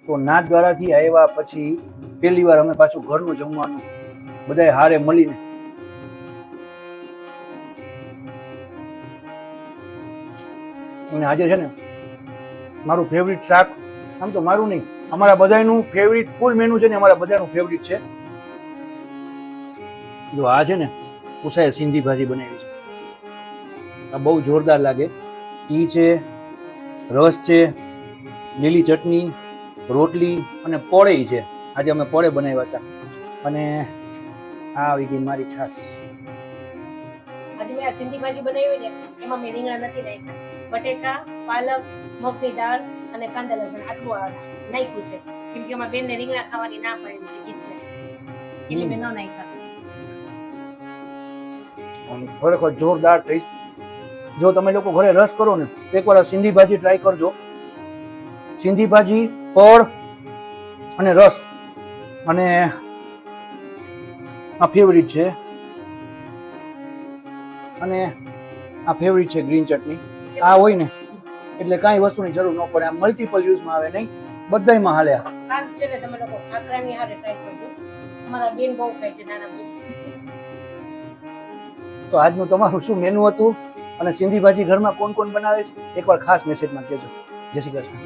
તો નાથદ્વારાથી આવ્યા પછી પહેલી વાર અમે પાછું ઘરનું જમવાનું બધાય હારે મળીને. અને આજે છે ને મારું ફેવરિટ શાક, આમ તો મારું નહીં, અમારા બધાનું ફેવરિટ ફૂલ મેનુ છે ને, અમારા બધાનું ફેવરિટ છે. જો આ છે ને ઉષાએ સિંધી ભાજી બનાવી છે, આ બહુ જોરદાર લાગે. ઈ છે, રસ છે, લીલી ચટણી, રોટલી અને પોળે છે. આજે અમે પોળે બનાવ્યા હતા. અને આ આવી ગઈ મારી છાશ. આજે મેં આ સિંધી ભાજી બનાવી ને એમાં મેં રીંગણા નથી નાખ્યા, બટેટા, પાલક, મગની દાળ અને કાંદા લસણ આટલું નાખ્યું છે, કેમ કે અમારા બેનને રીંગણા ખાવાની ના પાડી છે ગીતને, એટલે મેં ન નાખ્યા. ખરેખર જોરદાર થઈ. જો તમે લોકો ઘરે રસ કરો ને એકવાર સિંધી ભાજી ટ્રાય કરજો. સિંધી ભાજી, પળ અને રસ, અને આ ફેવરિટ છે, અને આ ફેવરિટ છે ગ્રીન ચટણી. આ હોય ને એટલે કાંઈ વસ્તુની જરૂર ન પડે. આ મલ્ટિપલ યુઝમાં આવે, નહીં બધાયમાં હાલે. ખાસ છે ને તમે લોકો ખાખરાની હારે ટ્રાય કરજો, અમારા બેન બહુ ખાય છે નાના બેન. તો આજનું તમારું શું મેનુ હતું અને સિંધી ભાજી ઘરમાં કોણ કોણ બનાવે છે એકવાર ખાસ મેસેજમાં કહેજો. જય શ્રી કૃષ્ણ.